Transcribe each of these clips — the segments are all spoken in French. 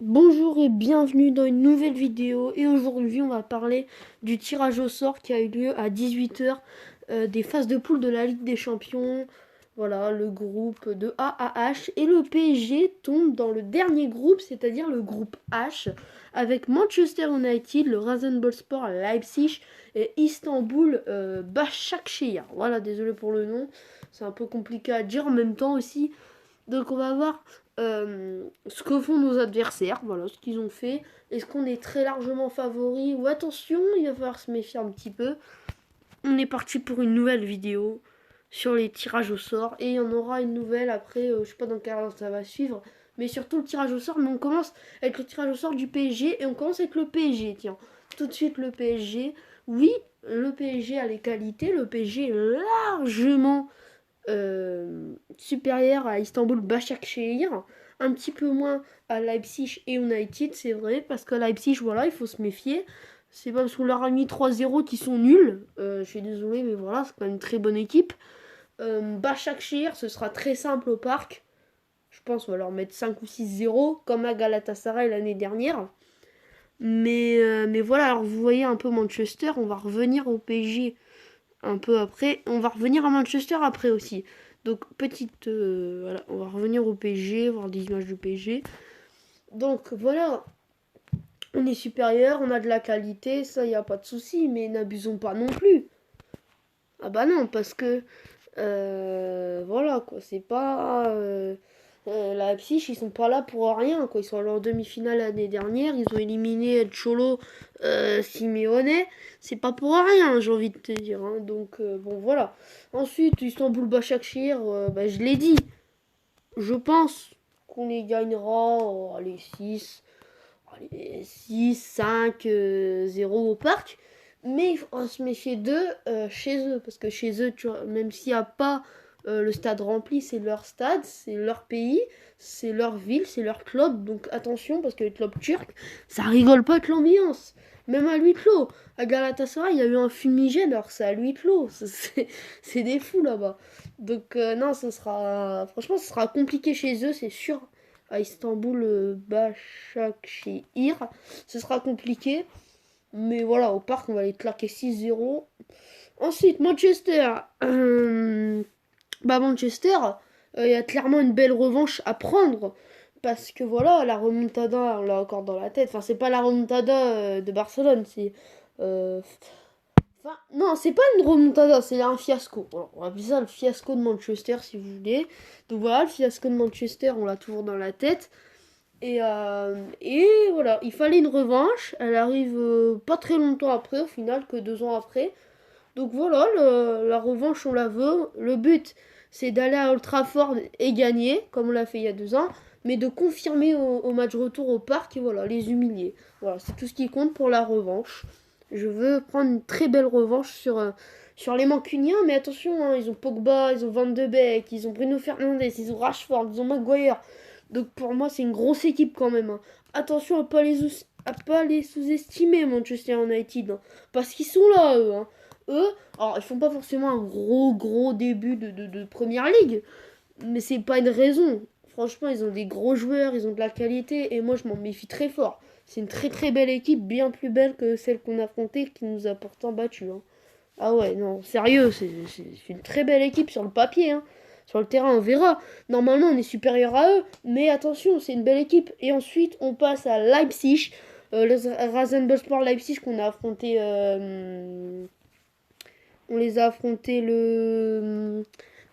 Bonjour et bienvenue dans une nouvelle vidéo et aujourd'hui on va parler du tirage au sort qui a eu lieu à 18 h des phases de poule de la Ligue des Champions. Voilà, le groupe de A à H et le PSG tombe dans le dernier groupe, c'est-à-dire le groupe H avec Manchester United, le Rasenballspor Leipzig et Istanbul Başakşehir. Voilà, désolé pour le nom, c'est un peu compliqué à dire en même temps aussi. Donc on va voir ce que font nos adversaires, voilà ce qu'ils ont fait. Est-ce qu'on est très largement favori ou attention, il va falloir se méfier un petit peu. On est parti pour une nouvelle vidéo sur les tirages au sort et il y en aura une nouvelle après, je sais pas dans quel ordre ça va suivre, mais surtout le tirage au sort. Mais on commence avec le tirage au sort du PSG et on commence avec le PSG. Tiens, tout de suite le PSG. Oui, le PSG a les qualités, le PSG est largement supérieur à Istanbul Başakşehir, un petit peu moins à Leipzig et United, c'est vrai, parce que Leipzig, voilà, il faut se méfier. C'est pas parce qu'on leur a mis 3-0 qu'ils sont nuls. Je suis désolé, mais voilà, c'est quand même une très bonne équipe. Başakşehir, ce sera très simple au parc. Je pense qu'on va leur mettre 5 ou 6-0, comme à Galatasaray l'année dernière. Mais voilà, alors vous voyez un peu Manchester, on va revenir au PSG un peu après. On va revenir à Manchester après aussi. Donc, voilà, on va revenir au PSG, voir des images du PSG. Donc, voilà, on est supérieur, on a de la qualité, ça, il n'y a pas de souci, mais n'abusons pas non plus. Ah bah non, parce que, voilà, quoi, c'est pas... la Leipzig, ils sont pas là pour rien, quoi. Ils sont allés en demi-finale l'année dernière, ils ont éliminé Cholo, Simeone. C'est pas pour rien, j'ai envie de te dire, hein. Donc, bon, voilà. Ensuite, Istanbul Başakşehir, bah, je l'ai dit. Je pense qu'on les gagnera, allez, 5-0 au parc. Mais il faut se méfier d'eux chez eux. Parce que chez eux, tu vois, même s'il n'y a pas le stade rempli, c'est leur stade, c'est leur pays, c'est leur ville, c'est leur club. Donc attention, parce que les clubs turcs, ça rigole pas de l'ambiance. Même à huis clos. À Galatasaray, il y a eu un fumigène, alors c'est à huis clos. C'est des fous là-bas. Donc non, ce sera... Franchement, ce sera compliqué chez eux, c'est sûr. À Istanbul, Başakşehir. Ce sera compliqué. Mais voilà, au parc, on va les claquer 6-0. Ensuite, Manchester. Manchester, il y a clairement une belle revanche à prendre. Parce que voilà, la remontada, on l'a encore dans la tête. Enfin, c'est pas la remontada de Barcelone, c'est. euh, Enfin, non, c'est pas une remontada, c'est un fiasco. Alors, on va appeler ça le fiasco de Manchester si vous voulez. Donc voilà, le fiasco de Manchester, on l'a toujours dans la tête. Et voilà, il fallait une revanche. Elle arrive pas très longtemps après, au final, que 2 ans après. Donc voilà, la revanche, on la veut. Le but, c'est d'aller à Old Trafford et gagner, comme on l'a fait il y a 2 ans. Mais de confirmer au match retour au parc et voilà, les humilier. Voilà, c'est tout ce qui compte pour la revanche. Je veux prendre une très belle revanche sur les Mancuniens. Mais attention, hein, ils ont Pogba, ils ont Van de Beek, ils ont Bruno Fernandes, ils ont Rashford, ils ont Maguire. Donc pour moi, c'est une grosse équipe quand même, hein. Attention à pas les sous-estimer, Manchester United, hein, parce qu'ils sont là, eux, hein. Eux, alors ils font pas forcément un gros début de première ligue, mais c'est pas une raison. Franchement, ils ont des gros joueurs, ils ont de la qualité, et moi je m'en méfie très fort. C'est une très belle équipe, bien plus belle que celle qu'on a affrontée, qui nous a pourtant battus, hein. Ah ouais, non, sérieux, c'est une très belle équipe sur le papier, hein. Sur le terrain, on verra. Normalement, on est supérieur à eux, mais attention, c'est une belle équipe. Et ensuite, on passe à Leipzig, le Rasenballspor Leipzig qu'on a affronté. On les a affrontés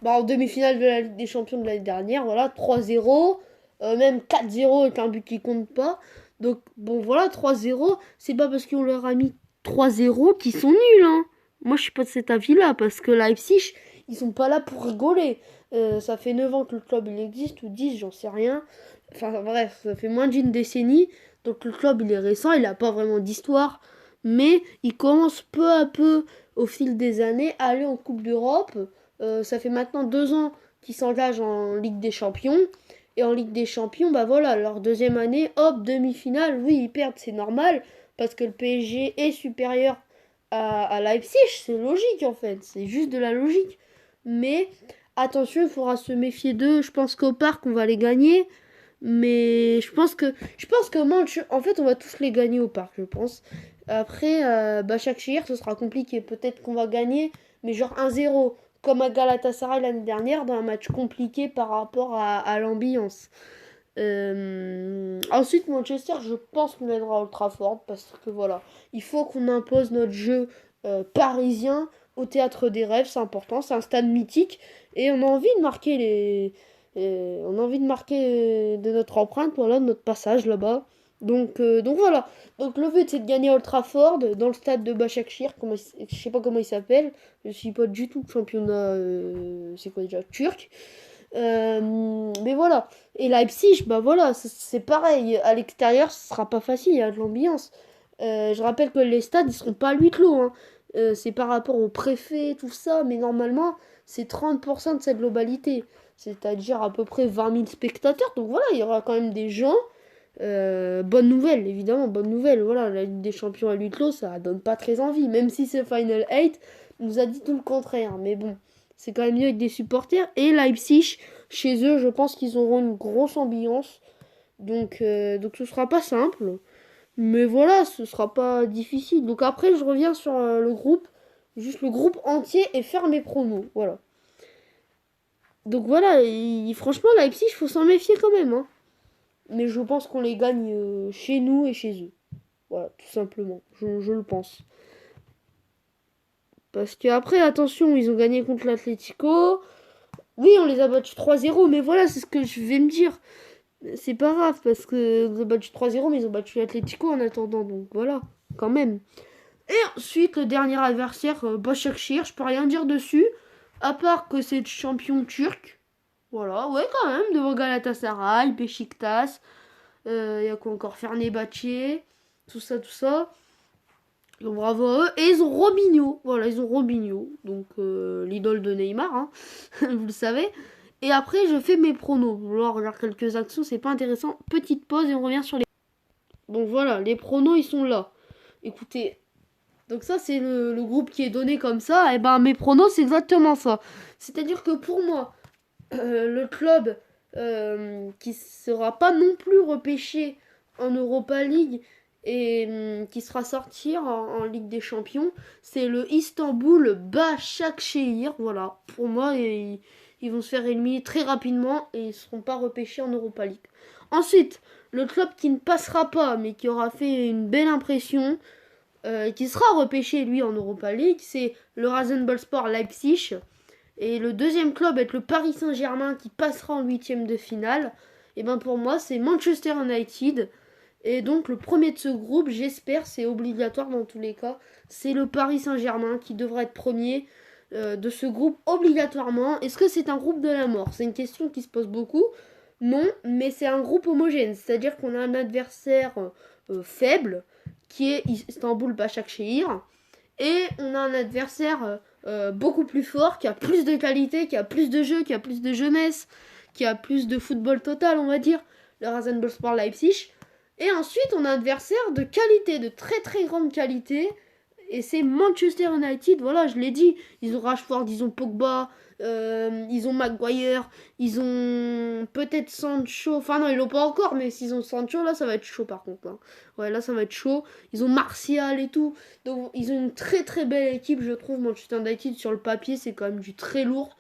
en demi-finale de la Ligue des Champions de l'année dernière. Voilà, 3-0, même 4-0 avec un but qui compte pas. Donc, bon, voilà, 3-0. C'est pas parce qu'on leur a mis 3-0 qu'ils sont nuls, hein. Moi, je suis pas de cet avis-là, parce que Leipzig, ils sont pas là pour rigoler. Ça fait 9 ans que le club il existe, ou 10, j'en sais rien. Enfin, bref, ça fait moins d'une décennie. Donc, le club, il est récent, il a pas vraiment d'histoire. Mais il commence peu à peu, au fil des années, à aller en Coupe d'Europe. Ça fait maintenant 2 ans qu'ils s'engagent en Ligue des Champions. Et en Ligue des Champions, bah voilà, leur deuxième année, hop, demi-finale. Oui, ils perdent, c'est normal, parce que le PSG est supérieur à Leipzig. C'est logique en fait, c'est juste de la logique. Mais attention, il faudra se méfier d'eux. Je pense qu'au parc, on va les gagner. Mais je pense que en fait, on va tous les gagner au parc, je pense. Après, Başakşehir, ce sera compliqué. Peut-être qu'on va gagner, mais genre 1-0, comme à Galatasaray l'année dernière, dans un match compliqué par rapport à l'ambiance. Ensuite, Manchester, je pense qu'on aidera Old Trafford parce que voilà, il faut qu'on impose notre jeu parisien au théâtre des rêves, c'est important, c'est un stade mythique et on a envie de marquer on a envie de marquer de notre empreinte, voilà, de notre passage là-bas. Donc voilà. Donc le but c'est de gagner Old Trafford dans le stade de Başakşehir, je sais pas comment il s'appelle, je suis pas du tout championnat, c'est quoi déjà, turc. Mais voilà. Et Leipzig, bah voilà, c'est pareil. À l'extérieur, ce sera pas facile, il y a de l'ambiance. Je rappelle que les stades, ils seront pas à huis clos, hein. C'est par rapport au préfet, tout ça, mais normalement, c'est 30% de cette globalité. C'est-à-dire à peu près 20 000 spectateurs. Donc voilà, il y aura quand même des gens. Bonne nouvelle, évidemment, bonne nouvelle. Voilà, la Ligue des Champions à huis clos, ça donne pas très envie. Même si c'est Final 8, on nous a dit tout le contraire. Mais bon, c'est quand même mieux avec des supporters. Et Leipzig, chez eux, je pense qu'ils auront une grosse ambiance. Donc ce sera pas simple. Mais voilà, ce sera pas difficile. Donc après, je reviens sur le groupe. Juste le groupe entier et faire mes promos. Voilà. Donc voilà, franchement, Leipzig, il faut s'en méfier quand même, hein. Mais je pense qu'on les gagne chez nous et chez eux. Voilà, tout simplement. Je le pense. Parce que après, attention, ils ont gagné contre l'Atlético. Oui, on les a battus 3-0, mais voilà, c'est ce que je vais me dire. C'est pas grave, parce que ils ont battu 3-0, mais ils ont battu l'Atlético en attendant. Donc voilà, quand même. Et ensuite, le dernier adversaire, Başakşehir, je peux rien dire dessus. À part que c'est le champion turc. Voilà, ouais, quand même, devant Galatasaray, Beşiktaş. Il y a quoi encore, Fenerbahçe, tout ça, tout ça. Donc bravo à eux. Et ils ont Robinho. Voilà, ils ont Robinho. Donc l'idole de Neymar, hein. Vous le savez. Et après, je fais mes pronos. Là, on regarde quelques actions, c'est pas intéressant. Petite pause et on revient sur les. Donc voilà, les pronos, ils sont là. Écoutez. Donc ça, c'est le groupe qui est donné comme ça. Et ben, mes pronos, c'est exactement ça. C'est-à-dire que pour moi, le club qui sera pas non plus repêché en Europa League et qui sera sorti en Ligue des Champions, c'est le Istanbul Başakşehir. Voilà, pour moi, ils vont se faire éliminer très rapidement et ils ne seront pas repêchés en Europa League. Ensuite, le club qui ne passera pas, mais qui aura fait une belle impression, qui sera repêché lui en Europa League, c'est le Rasenballspor Leipzig. Et le deuxième club est le Paris Saint-Germain qui passera en huitième de finale. Et ben pour moi, c'est Manchester United. Et donc le premier de ce groupe, j'espère, c'est obligatoire dans tous les cas, c'est le Paris Saint-Germain qui devrait être premier de ce groupe obligatoirement. Est-ce que c'est un groupe de la mort? C'est une question qui se pose beaucoup. Non, mais c'est un groupe homogène, c'est-à-dire qu'on a un adversaire faible qui est Istanbul Başakşehir et on a un adversaire beaucoup plus fort, qui a plus de qualité, qui a plus de jeu, qui a plus de jeunesse, qui a plus de football total, on va dire, le Rasenballspor Leipzig. Et ensuite, on a un adversaire de qualité, de très très grande qualité, et c'est Manchester United. Voilà, je l'ai dit, ils ont Rashford, ils ont Pogba, ils ont Maguire, ils ont peut-être Sancho. Enfin non, ils l'ont pas encore, mais s'ils ont Sancho, là, ça va être chaud par contre, hein. Ouais, là, ça va être chaud. Ils ont Martial et tout. Donc, ils ont une très très belle équipe, je trouve. Manchester United, sur le papier, c'est quand même du très lourd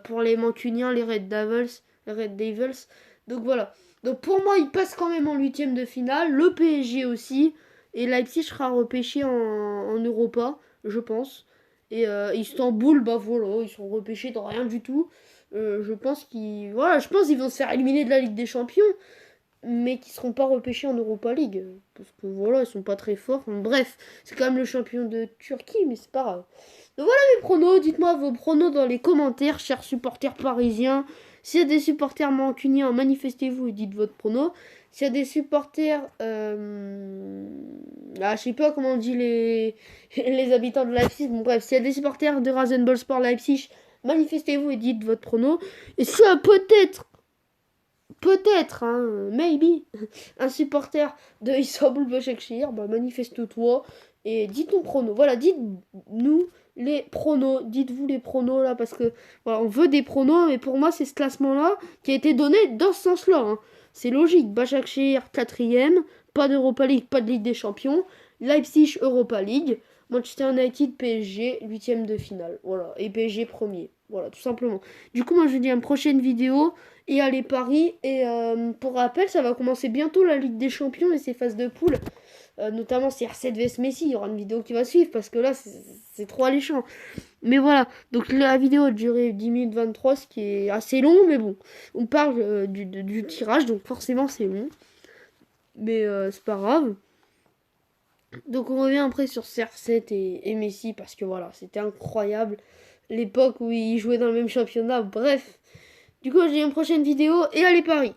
pour les Mancuniens, les Red Devils. Les Red Devils. Donc voilà. Donc pour moi, ils passent quand même en huitième de finale. Le PSG aussi. Et Leipzig sera repêché en Europa, je pense. Et Istanbul, bah voilà, ils sont repêchés dans rien du tout. Je pense qu'ils vont se faire éliminer de la Ligue des Champions, mais qui seront pas repêchés en Europa League. Parce que voilà, ils sont pas très forts. Enfin, bref, c'est quand même le champion de Turquie, mais c'est pas grave. Donc voilà mes pronos, dites-moi vos pronos dans les commentaires, chers supporters parisiens. S'il y a des supporters mancuniens, manifestez-vous et dites votre prono. S'il y a des supporters... je sais pas comment on dit les habitants de Leipzig. Bon bref, s'il y a des supporters de Rasenballspor Leipzig, manifestez-vous et dites votre prono. Et s'il y a peut-être, hein, maybe, un supporter de Istanbul Başakşehir, bah manifeste-toi et dis ton prono. Voilà, dites-nous les pronos, dites-vous les pronos là, parce que voilà, on veut des pronos, mais pour moi c'est ce classement là qui a été donné dans ce sens-là, hein. C'est logique. Başakşehir 4e, pas d'Europa League, pas de Ligue des Champions. Leipzig Europa League. Manchester United PSG 8e de finale. Voilà. Et PSG premier. Voilà, tout simplement. Du coup, moi je vous dis à une prochaine vidéo. Et à les paris. Et pour rappel, ça va commencer bientôt la Ligue des Champions et ses phases de poule. Notamment CR7 vs Messi. Il y aura une vidéo qui va suivre parce que là, c'est trop alléchant. Mais voilà, donc la vidéo a duré 10 minutes 23, ce qui est assez long, mais bon, on parle du tirage, donc forcément c'est long. Mais c'est pas grave. Donc on revient après sur CR7 et Messi, parce que voilà, c'était incroyable. L'époque où ils jouaient dans le même championnat, bref. Du coup, je dis à une prochaine vidéo, et allez Paris!